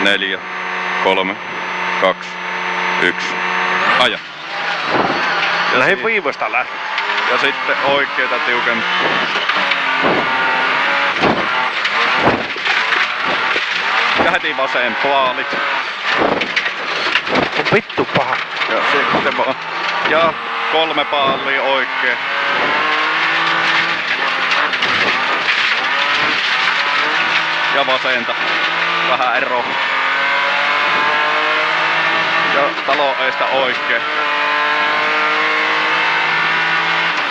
4, 3, 2, 1. Aja. Lähin viivasta läpi. Ja sitten oikeeta tiukemmin. Ja heti vasen paalit. On vittu paha. Ja sitten vaan. Ja 3 paalia oikein. Ja vasenta. Vähän ero. Ja taloeista oikein.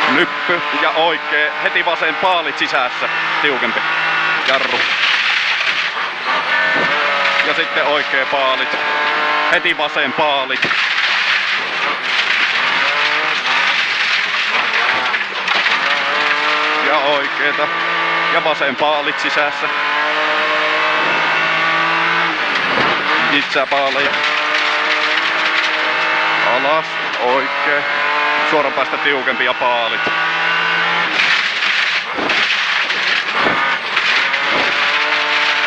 Nyppy ja oikein. Heti vasen paalit sisässä. Tiukempi. Jarru. Ja sitten oikein paalit. Heti vasen paalit. Ja oikeeta. Ja vasen paalit sisässä. Itse paaleja. Alas. Oikein. Suoran päästä tiukempi ja paalit.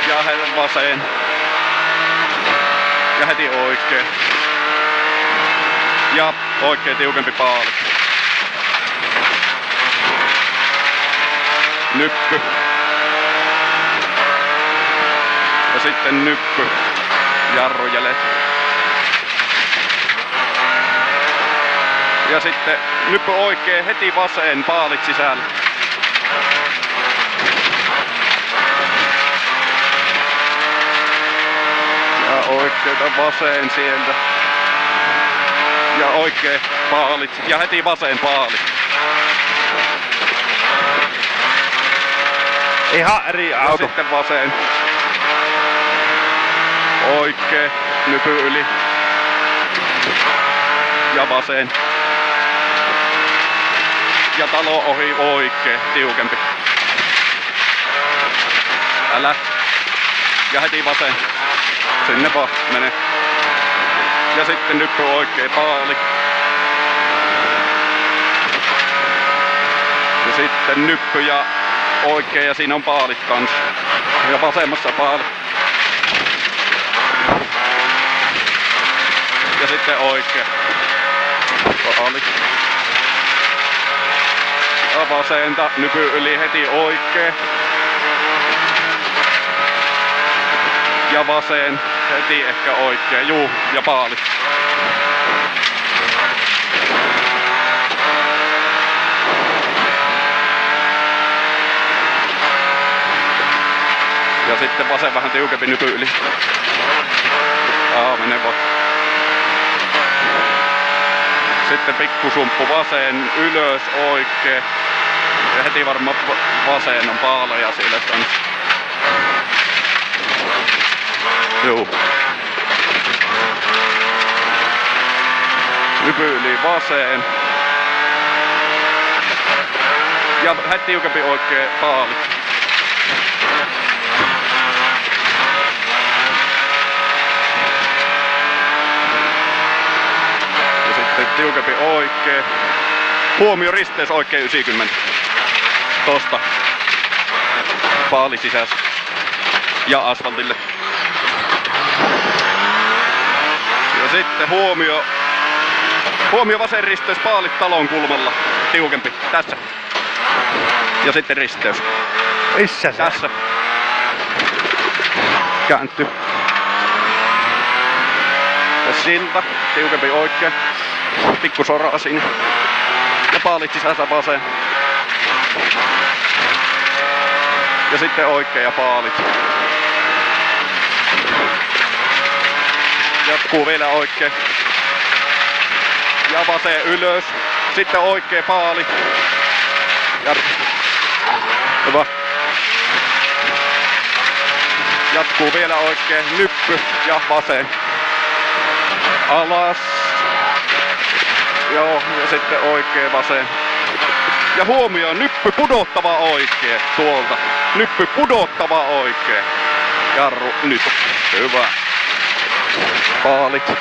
Ja vasen. Ja heti oikein. Ja oikein tiukempi paalit. Nyppy. Ja sitten nyppy. Jarrujäljet. Ja sitten nyppy oikein, heti vasen, paalit sisällä. Ja oikeeta vasen sieltä. Ja oikein paalit. Ja heti vasen paalit. Ihan eri Ja auto. sitten vasen. Oikein, nypy yli. Ja vasen. Ja talo ohi oikein, tiukempi. Älä. Ja heti vasen. Sinne vaan, mene. Ja sitten nyppy oikein, paali. Ja sitten nyppy ja oikein ja siinä on paalit kans. Ja vasemmassa paali. Ja sitten oikein. Paali. Ja vasenta, nypy yli heti oikein. Ja vasen, heti ehkä oikein. Juu, ja paalit. Ja sitten vasen vähän tiukempi nypy yli. Mene vaan. Sitten pikkusumppu vasen, ylös oikein. Ja heti varmaan vasen on paaleja siellä kanssa. Juu. Nypy yli vasen. Ja heti tiukempi oikein paalit. Tiukempi oikein. Huomio risteys oikein 90. Tosta. Paali sisässä. Ja asfaltille. Ja sitten huomio. Huomio vasen risteys, paalit talon kulmalla. Tiukempi. Tässä. Ja sitten risteys. Missä se? Tässä. Käänty. Ja silta. Tiukempi oikein. Pikku soraa sinne. Ja paalit sisässä vasen. Ja sitten oikein ja paalit. Jatkuu vielä oikein. Ja vasen ylös. Sitten oikein paali. Hyvä. Jatkuu vielä oikein. Nyppy ja vasen. Alas. Joo, ja sitten oikein vasen. Ja huomioon, nyppy pudottava oikein tuolta. Nyppy pudottava oikein. Jarru nyt. Hyvä. Paalit.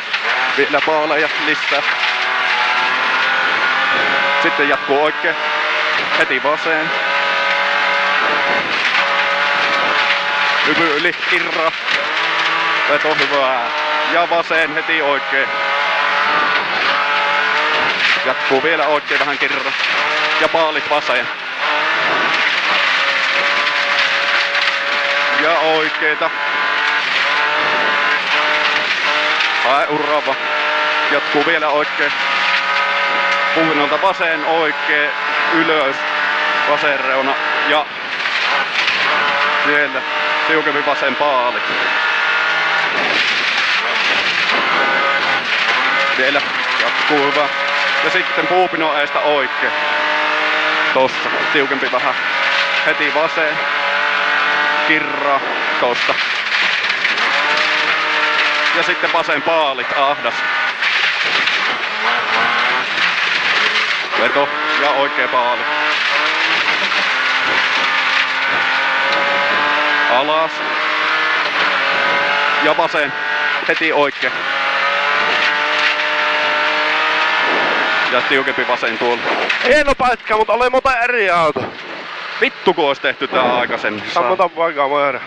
Vielä paaleja lisää. Sitten jatkuu oikein. Heti vasen. Nypy yli, irra. Veto hyvää. Ja vasen heti oikein. Jatkuu vielä oikein vähän kerran. Ja paalit vasen. Ja oikeeta. Hae urava. Jatkuu vielä oikein. Puhvinolta vasen oikein. Ylös. Vasen reuna. Ja siellä tiukempi vasen paali. Vielä jatkuu hyvä. Ja sitten puupino eestä oikein. Tossa. Tiukempi vähän. Heti vasen. Kirraa. Tosta. Ja sitten vasen paalit. Ahdas. Veto. Ja oikea paali. Alas. Ja vasen. Heti oikein. Ja tiukempi vasen tuolla. Hieno pätkä, mutta oli muuten eri auto. Vittu kun ois tehty tää aikaisemmin. Sammutan poikaa moira.